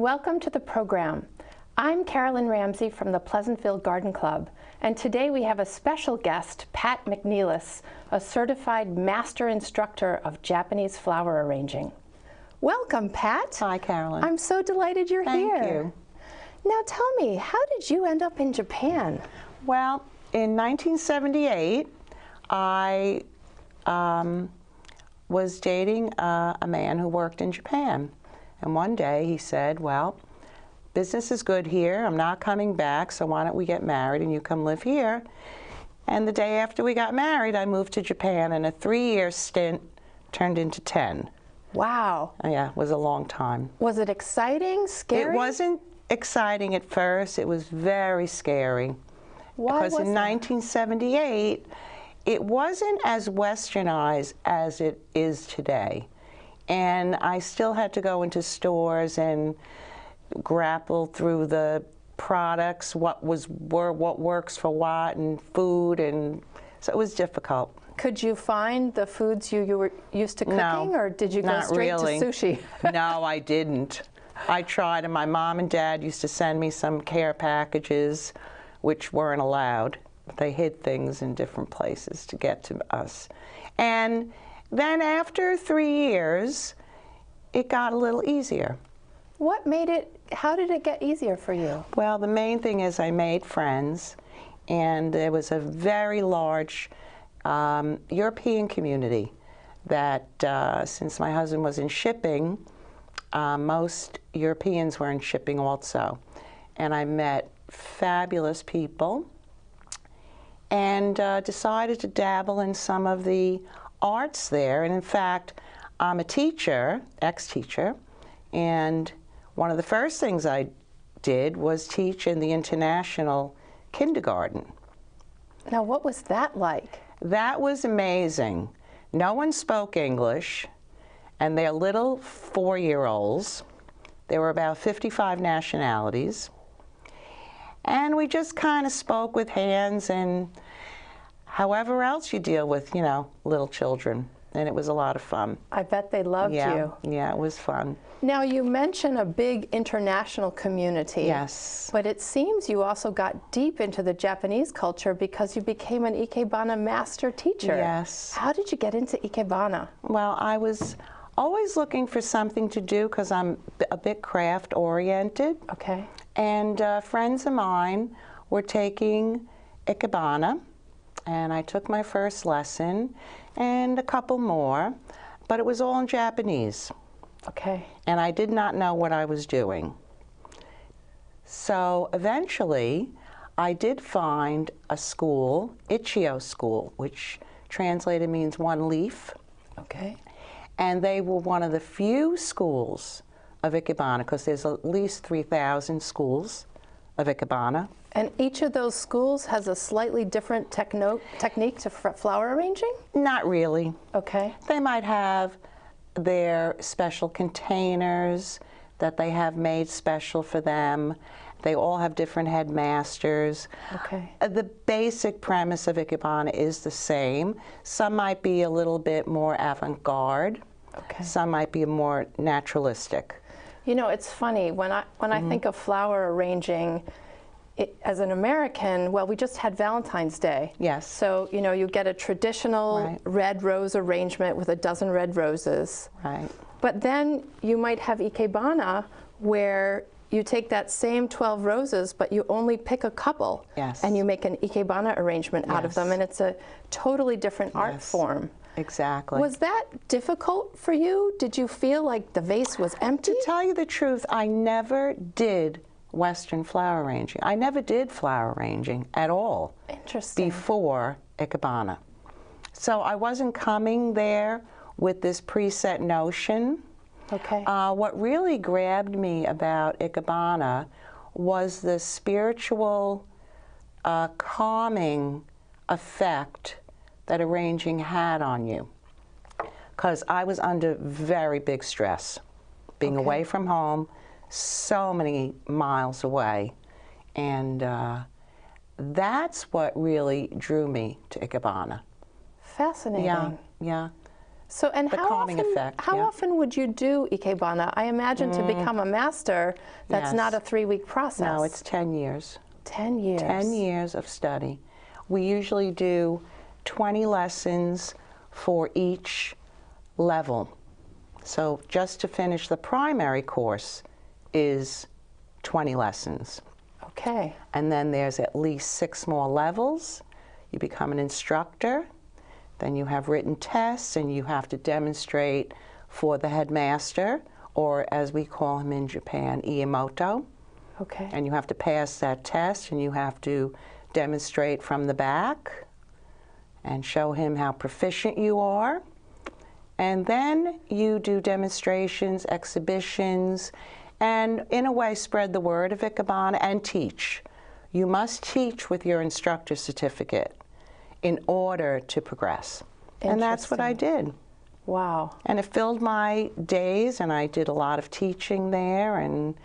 Welcome to the program. I'm Carolyn Ramsey from the Pleasantville Garden Club, and today we have a special guest, Pat McNelis, a certified master instructor of Japanese flower arranging. Welcome, Pat. Hi, Carolyn. I'm so delighted you're here. Thank you. Now tell me, how did you end up in Japan? Well, in 1978, I was dating a man who worked in Japan. And one day he said, well, business is good here. I'm not coming back, so why don't we get married and you come live here? And the day after we got married, I moved to Japan, and a 3-year stint turned into 10. Wow. Yeah, it was a long time. Was it exciting, scary? It wasn't exciting at first. It was very scary. Why because in 1978, it wasn't as westernized as it is today. And I still had to go into stores and grapple through the products, what works for what, and food, and so it was difficult. Could you find the foods you were used to cooking, or did you go straight to sushi? No, I didn't. I tried, and my mom and dad used to send me some care packages, which weren't allowed. They hid things in different places to get to us. And then after 3 years, it got a little easier. What made it, how did it get easier for you? Well, the main thing is I made friends, and there was a very large European community that, since my husband was in shipping, most Europeans were in shipping also. And I met fabulous people and decided to dabble in some of the arts there. And in fact, I'm a teacher, ex-teacher, and one of the first things I did was teach in the international kindergarten. Now, what was that like? That was amazing. No one spoke English, and they're little 4-year-olds. There were about 55 nationalities. And we just kind of spoke with hands and however else you deal with, you know, little children. And it was a lot of fun. I bet they loved you. Yeah, it was fun. Now, you mention a big international community. Yes. But it seems you also got deep into the Japanese culture because you became an Ikebana master teacher. Yes. How did you get into Ikebana? Well, I was always looking for something to do because I'm a bit craft oriented. Okay. And friends of mine were taking Ikebana, and I took my first lesson and a couple more, but it was all in Japanese. Okay. And I did not know what I was doing. So eventually, I did find a school, Ichio School, which translated means one leaf. Okay. And they were one of the few schools of Ikebana, because there's at least 3,000 schools of Ikebana. And each of those schools has a slightly different technique to flower arranging? Not really. Okay. They might have their special containers that they have made special for them. They all have different headmasters. Okay. The basic premise of Ikebana is the same. Some might be a little bit more avant-garde. Okay. Some might be more naturalistic. You know, it's funny, when I think of flower arranging, as an American, well, we just had Valentine's Day. Yes. So, you know, you get a traditional red rose arrangement with a dozen red roses. Right. But then you might have Ikebana, where you take that same 12 roses, but you only pick a couple. Yes. And you make an Ikebana arrangement out of them, and it's a totally different art form. Exactly. Was that difficult for you? Did you feel like the vase was empty? To tell you the truth, I never did Western flower arranging. I never did flower arranging at all. Interesting. Before Ikebana. So I wasn't coming there with this preset notion. Okay. What really grabbed me about Ikebana was the spiritual calming effect that arranging had on you. Because I was under very big stress, being away from home, so many miles away, and that's what really drew me to Ikebana. Fascinating. Yeah, yeah. So, and the calming effect. How often would you do Ikebana? I imagine to become a master, that's not a 3-week process. No, it's 10 years. 10 years. 10 years of study. We usually do 20 lessons for each level. So just to finish the primary course is 20 lessons. Okay. And then there's at least 6 more levels. You become an instructor. Then you have written tests, and you have to demonstrate for the headmaster, or as we call him in Japan, Iamoto. Okay. And you have to pass that test, and you have to demonstrate from the back and show him how proficient you are. And then you do demonstrations, exhibitions, and in a way spread the word of Ikebana and teach. You must teach with your instructor certificate in order to progress. And that's what I did. Wow. And it filled my days, and I did a lot of teaching there, and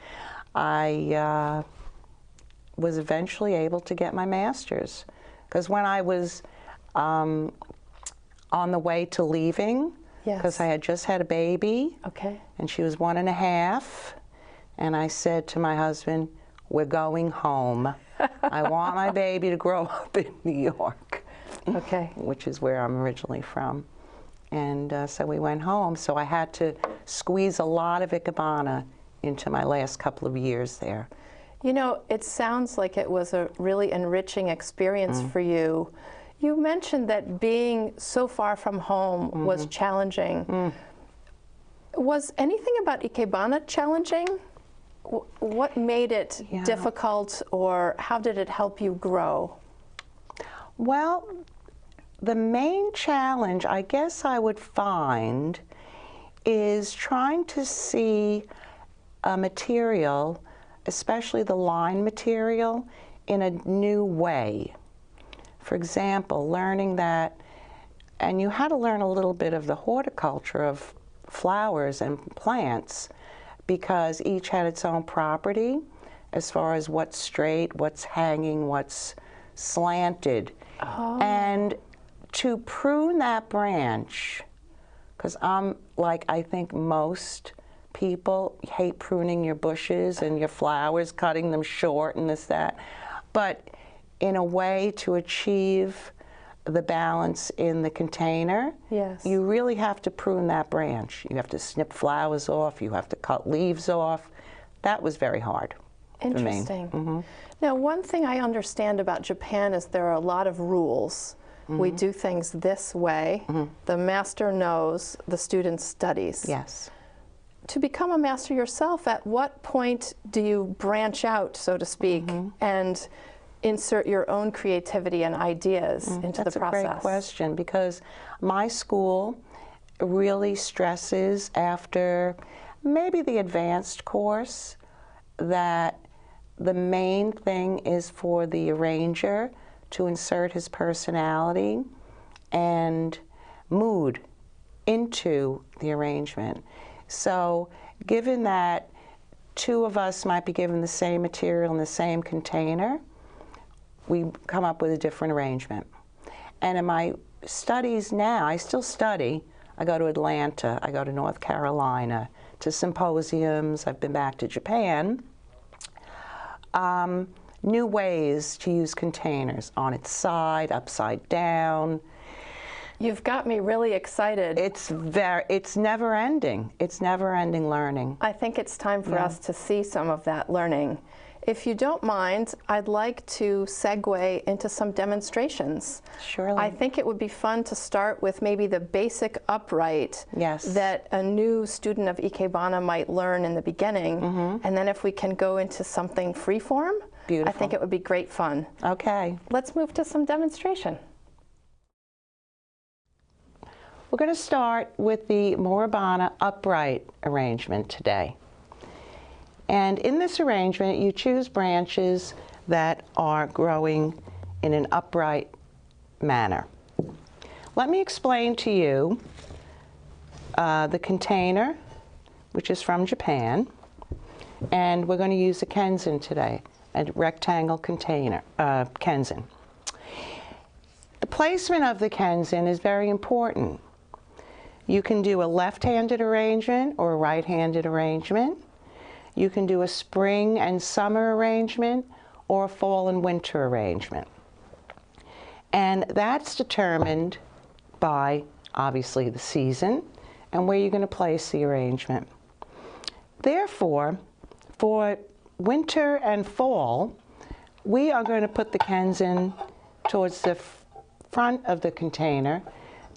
I was eventually able to get my master's. Because when I was on the way to leaving, because I had just had a baby, and she was 1.5, and I said to my husband, we're going home. I want my baby to grow up in New York. Which is where I'm originally from. And so we went home. So I had to squeeze a lot of Ikebana into my last couple of years there. You know, it sounds like it was a really enriching experience for you. You mentioned that being so far from home was challenging. Was anything about Ikebana challenging? What made it difficult, or how did it help you grow? Well, the main challenge, I guess I would find, is trying to see a material, especially the line material, in a new way. For example, learning that, and you had to learn a little bit of the horticulture of flowers and plants, because each had its own property as far as what's straight, what's hanging, what's slanted. And to prune that branch, because I'm like, I think most people hate pruning your bushes and your flowers, cutting them short and this, that. But in a way to achieve the balance in the container, you really have to prune that branch. You have to snip flowers off, you have to cut leaves off. That was very hard. Interesting. Now, one thing I understand about Japan is there are a lot of rules. We do things this way. The master knows, the student studies. Yes. To become a master yourself, at what point do you branch out, so to speak, and insert your own creativity and ideas into the process? That's a great question, because my school really stresses, after maybe the advanced course, that the main thing is for the arranger to insert his personality and mood into the arrangement. So given that 2 of us might be given the same material in the same container, we come up with a different arrangement. And in my studies now, I still study. I go to Atlanta, I go to North Carolina, to symposiums, I've been back to Japan. New ways to use containers, on its side, upside down. You've got me really excited. It's never ending. It's never ending learning. I think it's time for us to see some of that learning. If you don't mind, I'd like to segue into some demonstrations. Surely. I think it would be fun to start with maybe the basic upright that a new student of Ikebana might learn in the beginning. And then if we can go into something freeform, I think it would be great fun. Okay. Let's move to some demonstration. We're going to start with the Memeber upright arrangement today. And in this arrangement, you choose branches that are growing in an upright manner. Let me explain to you the container, which is from Japan, and we're going to use a Kenzen today, a rectangle container, Kenzen. The placement of the Kenzen is very important, You can do a left-handed arrangement or a right-handed arrangement. You can do a spring and summer arrangement or a fall and winter arrangement. And that's determined by, obviously, the season and where you're going to place the arrangement. Therefore, for winter and fall, we are going to put the Kenzen towards the front of the container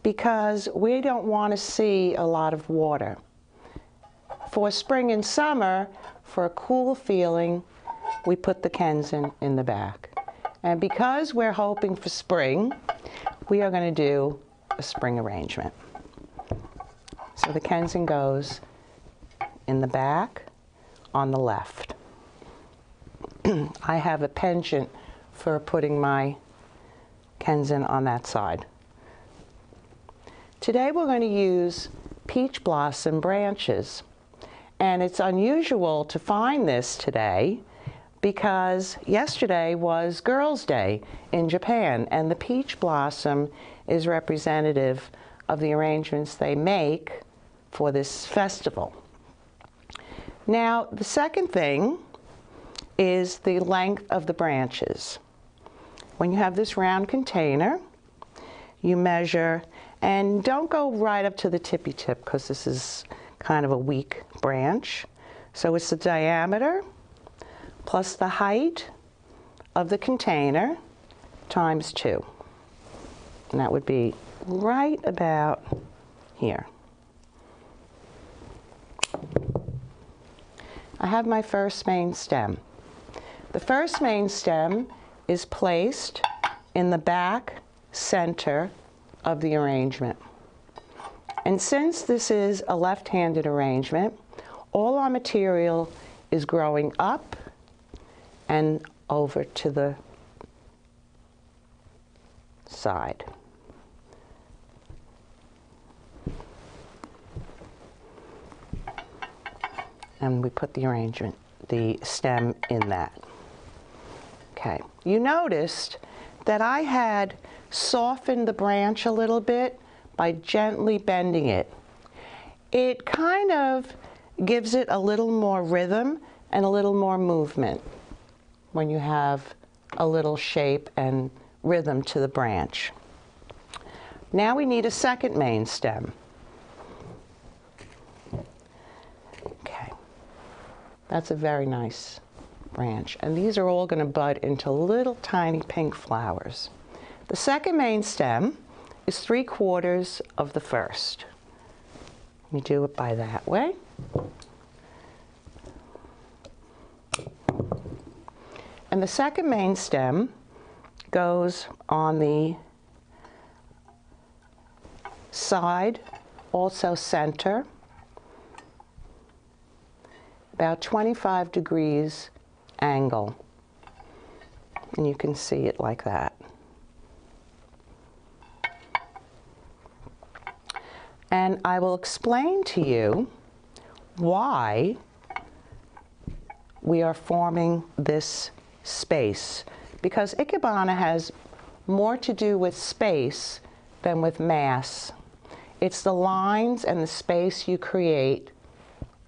because we don't want to see a lot of water. For spring and summer, for a cool feeling, we put the Kenzen in the back. And because we're hoping for spring, we are going to do a spring arrangement. So the Kenzen goes in the back on the left. I have a penchant for putting my Kenzen on that side. Today we're going to use peach blossom branches. And it's unusual to find this today because yesterday was Girls' Day in Japan, and the peach blossom is representative of the arrangements they make for this festival. Now, the second thing is the length of the branches. When you have this round container, you measure, and don't go right up to the tippy tip because this is kind of a weak branch. So it's the diameter plus the height of the container times 2. And that would be right about here. I have my first main stem. The first main stem is placed in the back center of the arrangement. And since this is a left-handed arrangement, all our material is growing up and over to the side. And we put the arrangement, the stem in that. Okay, you noticed that I had softened the branch a little bit by gently bending it. It kind of gives it a little more rhythm and a little more movement when you have a little shape and rhythm to the branch. Now we need a second main stem. Okay, that's a very nice branch, and these are all going to bud into little tiny pink flowers. The second main stem is 3/4 of the first. You do it by that way. And the second main stem goes on the side, also center, about 25 degrees angle. And you can see it like that. And I will explain to you why we are forming this space. Because Ikebana has more to do with space than with mass. It's the lines and the space you create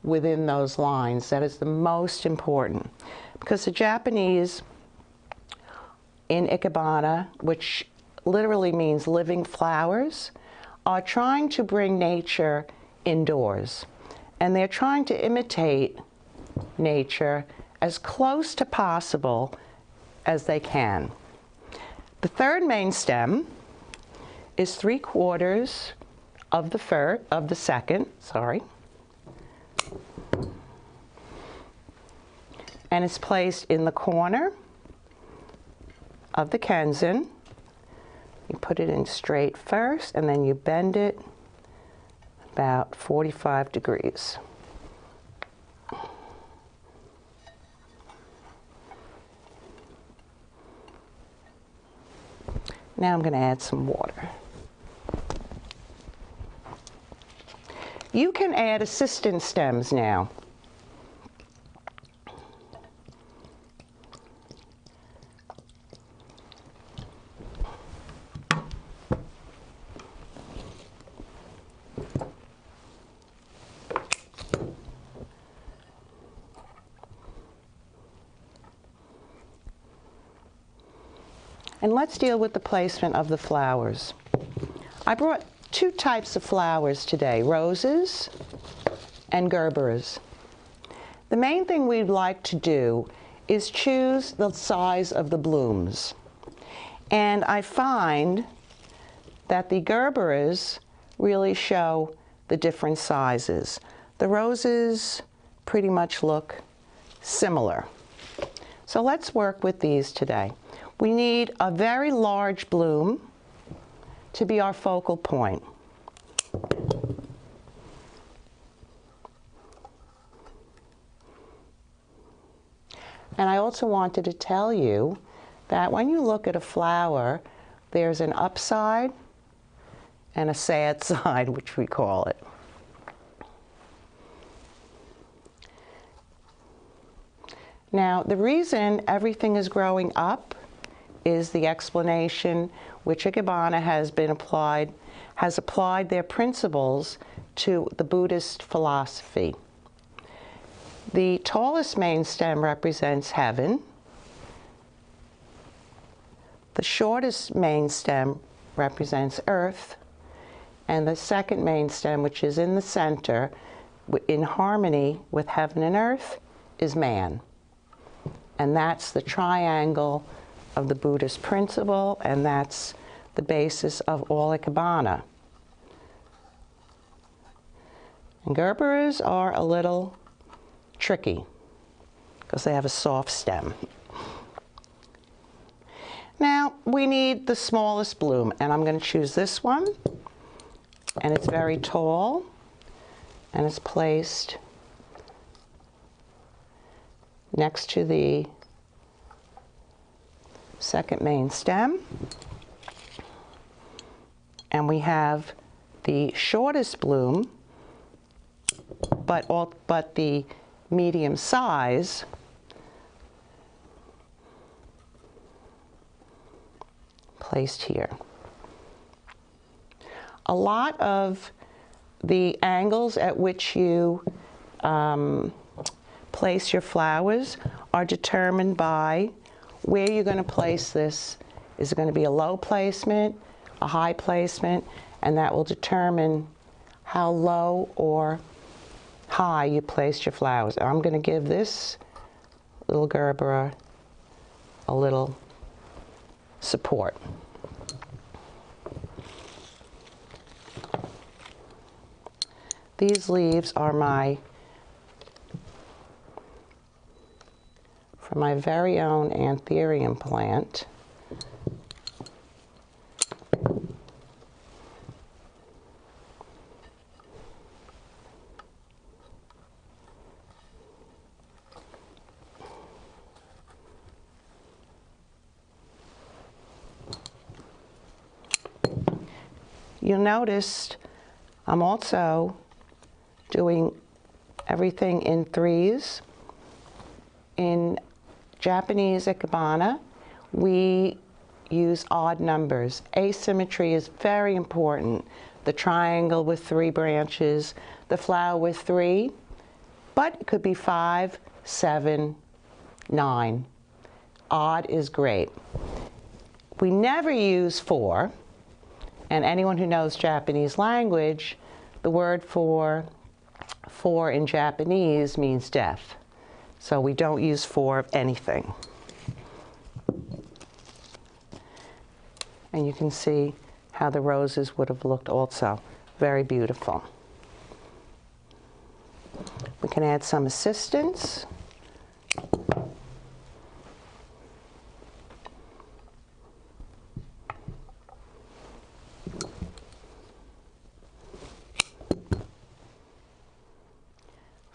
within those lines that is the most important. Because the Japanese in Ikebana, which literally means living flowers, are trying to bring nature indoors. And they're trying to imitate nature as close to possible as they can. The third main stem is 3/4 of the second, and it's placed in the corner of the Kenzen. You put it in straight first, and then you bend it about 45 degrees. Now I'm going to add some water. You can add assistant stems now. And let's deal with the placement of the flowers. I brought two types of flowers today, roses and gerberas. The main thing we'd like to do is choose the size of the blooms. And I find that the gerberas really show the different sizes. The roses pretty much look similar. So let's work with these today. We need a very large bloom to be our focal point. And I also wanted to tell you that when you look at a flower, there's an upside and a sad side, which we call it. Now, the reason everything is growing up is the explanation which Ikebana has applied their principles to the Buddhist philosophy. The tallest main stem represents heaven. The shortest main stem represents earth. And the second main stem, which is in the center, in harmony with heaven and earth, is man. And that's the triangle of the Buddhist principle, and that's the basis of all Ikebana. And gerberas are a little tricky because they have a soft stem. Now we need the smallest bloom, and I'm going to choose this one, and it's very tall, and it's placed next to the second main stem. And we have the shortest bloom, but the medium size placed here. A lot of the angles at which you place your flowers are determined by where you're going to place this. Is it going to be a low placement, a high placement, and that will determine how low or high you place your flowers. I'm going to give this little gerbera a little support. These leaves are from my very own anthurium plant. You'll notice I'm also doing everything in threes. In Japanese Ikebana, we use odd numbers. Asymmetry is very important. The triangle with 3 branches, the flower with 3, but it could be 5, 7, 9. Odd is great. We never use 4, and anyone who knows Japanese language, the word for in Japanese means death. So we don't use 4 of anything. And you can see how the roses would have looked also. Very beautiful. We can add some assistance.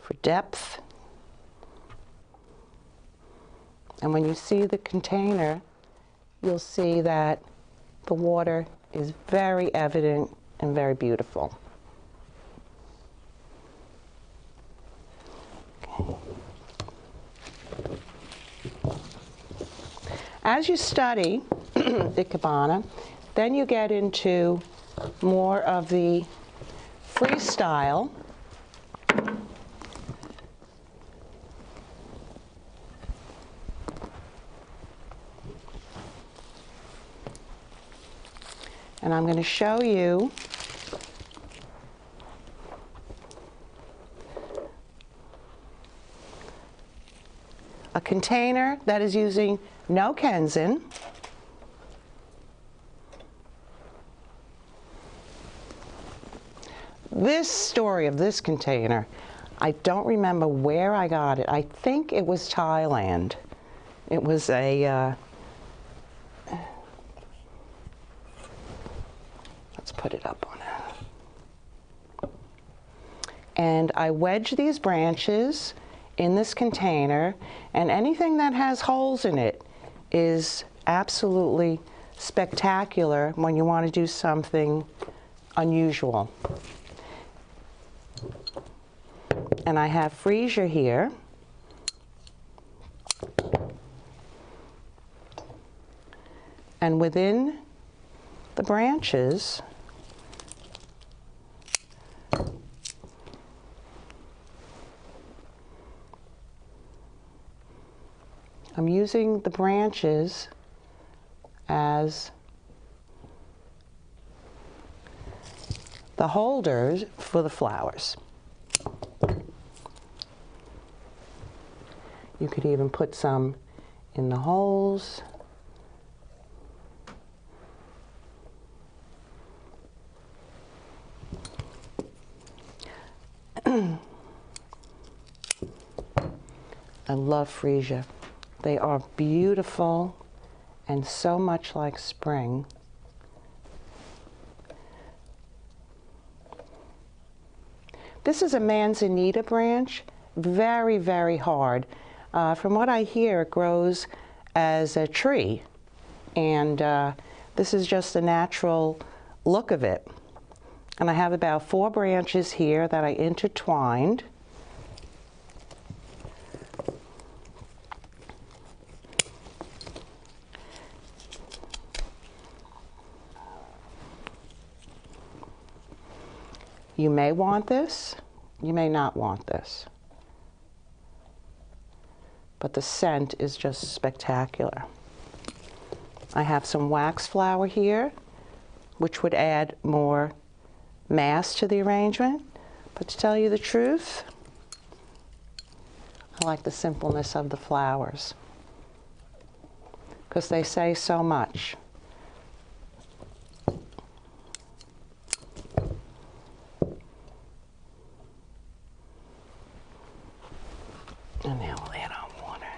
For depth. And when you see the container, you'll see that the water is very evident and very beautiful. Okay. As you study Ikebana, then you get into more of the freestyle. And I'm going to show you a container that is using no Kenzen. This story of this container, I don't remember where I got it. I think it was Thailand. It was a, let's put it up on it. And I wedge these branches in this container, and anything that has holes in it is absolutely spectacular when you want to do something unusual. And I have freesia here. And within the branches, I'm using the branches as the holders for the flowers. You could even put some in the holes. I love freesia. They are beautiful and so much like spring. This is a manzanita branch, very, very hard. From what I hear, it grows as a tree, and this is just the natural look of it. And I have about 4 branches here that I intertwined. You may want this, you may not want this. But the scent is just spectacular. I have some wax flower here, which would add more mass to the arrangement. But to tell you the truth, I like the simpleness of the flowers, because they say so much. And now we'll add on water.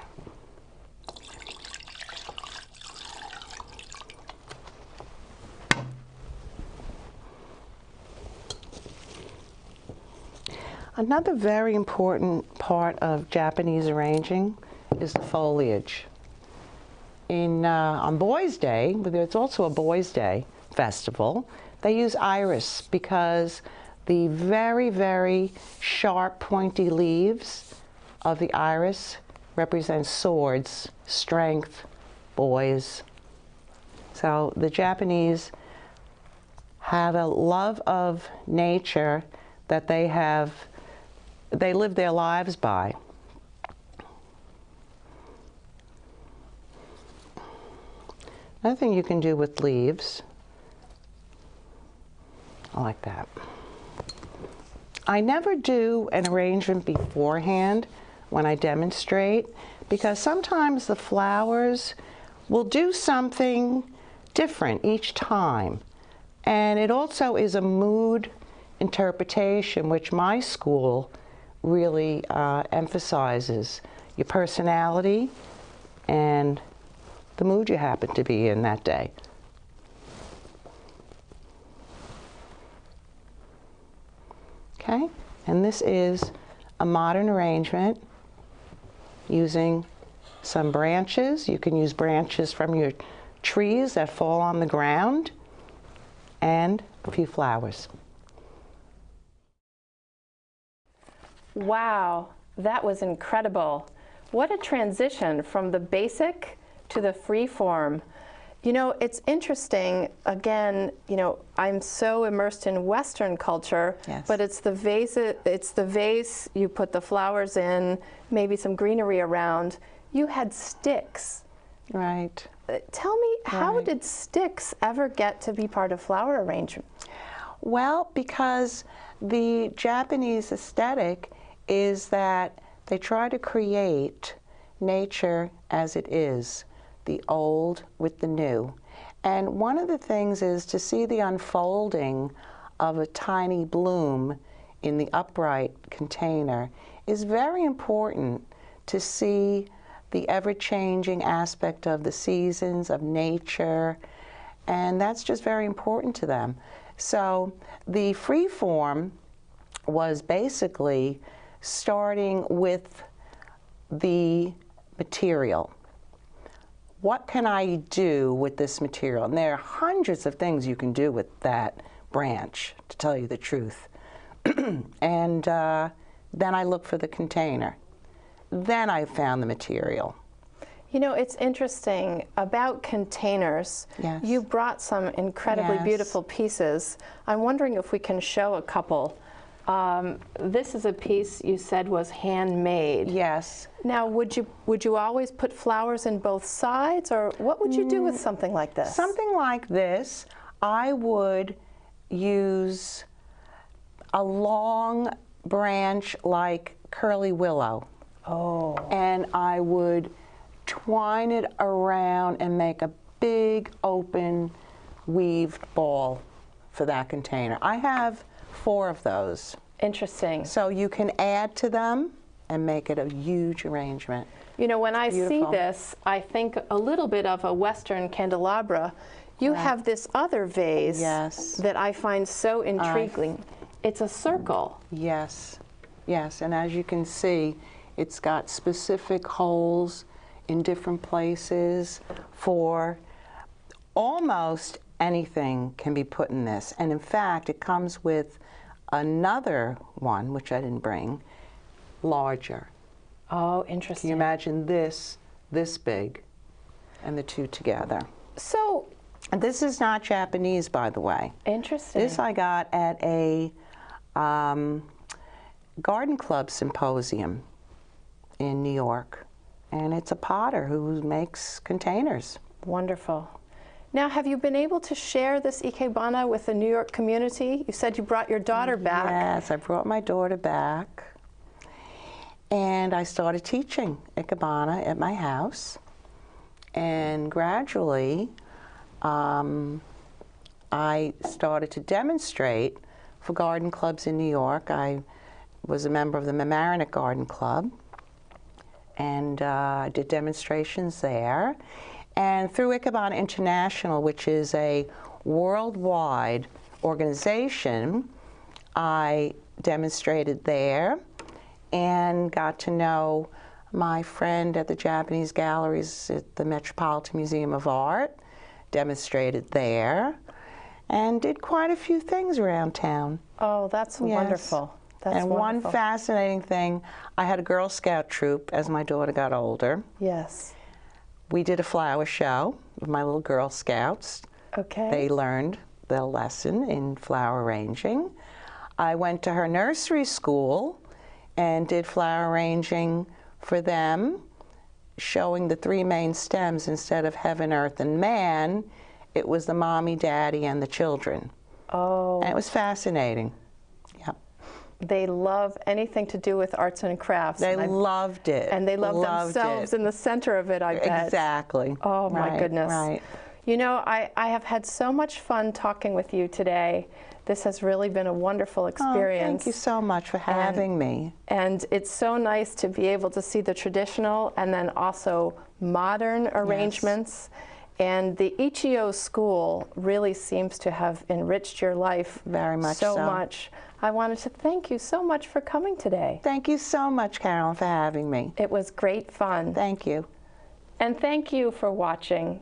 Another very important part of Japanese arranging is the foliage. On Boys' Day, there's also a Boys' Day festival, they use iris because the very, very sharp, pointy leaves of the iris represent swords, strength, boys. So the Japanese have a love of nature that they live their lives by. Another thing you can do with leaves, I like that. I never do an arrangement beforehand when I demonstrate, because sometimes the flowers will do something different each time. And it also is a mood interpretation, which my school really emphasizes your personality and the mood you happen to be in that day. Okay, and this is a modern arrangement using some branches. You can use branches from your trees that fall on the ground and a few flowers. Wow, that was incredible. What a transition from the basic to the free form. You know, it's interesting, again, you know, I'm so immersed in Western culture, yes, but it's the vase, you put the flowers in, maybe some greenery around. You had sticks Right. Tell me, how Right. did sticks ever get to be part of flower arrangement? Well, because the Japanese aesthetic is that they try to create nature as it is, the old with the new. And one of the things is to see the unfolding of a tiny bloom in the upright container is very important to see the ever-changing aspect of the seasons, of nature, and that's just very important to them. So the free form was basically starting with the material. What can I do with this material? And there are hundreds of things you can do with that branch, to tell you the truth. And then I looked for the container. Then I found the material. You know, it's interesting about containers. Yes. You brought some incredibly Yes. beautiful pieces. I'm wondering if we can show a couple. This is a piece you said was handmade. Yes. Now, would you always put flowers in both sides, or what would you do with something like this? Something like this, I would use a long branch like curly willow. Oh. And I would twine it around and make a big open weaved ball for that container. I have 4 of those. Interesting. So you can add to them and make it a huge arrangement. You know, when I see beautiful. this, I think a little bit of a Western candelabra. You have this other vase Yes. that I find so intriguing. It's a circle. Yes, yes, and as you can see, it's got specific holes in different places for almost anything can be put in this. And in fact, it comes with another one, which I didn't bring, larger. Oh, Can interesting. you imagine this big, and the two together? So, And this is not Japanese, by the way. interesting. This I got at a Garden Club Symposium in New York. And it's a potter who makes containers. Wonderful. Now, have you been able to share this Ikebana with the New York community? You said you brought your daughter back. Yes, I brought my daughter back. And I started teaching Ikebana at my house. And gradually, I started to demonstrate for garden clubs in New York. I was a member of the Mamaroneck Garden Club, and I did demonstrations there. And through Ikebana International, which is a worldwide organization, I demonstrated there and got to know my friend at the Japanese galleries at the Metropolitan Museum of Art, demonstrated there, and did quite a few things around town. Oh, that's Yes. wonderful. That's and wonderful. one fascinating thing, I had a Girl Scout troop as my daughter got older. Yes. We did a flower show with my little Girl Scouts. Okay. They learned their lesson in flower arranging. I went to her nursery school and did flower arranging for them, showing the 3 main stems. Instead of heaven, earth, and man, it was the mommy, daddy, and the children. Oh. And it was fascinating. Yep. They love anything to do with arts and crafts. They and loved it. And they love themselves it. in the center of it, I bet. Exactly. Oh, my Right, goodness. Right. You know, I have had so much fun talking with you today. This has really been a wonderful experience. Oh, thank you so much for having me. And it's so nice to be able to see the traditional and then also modern arrangements. And the Ichio school really seems to have enriched your life Very much so so. much. I wanted to thank you so much for coming today. Thank you so much, Carolyn, for having me. It was great fun. Thank you. And thank you for watching.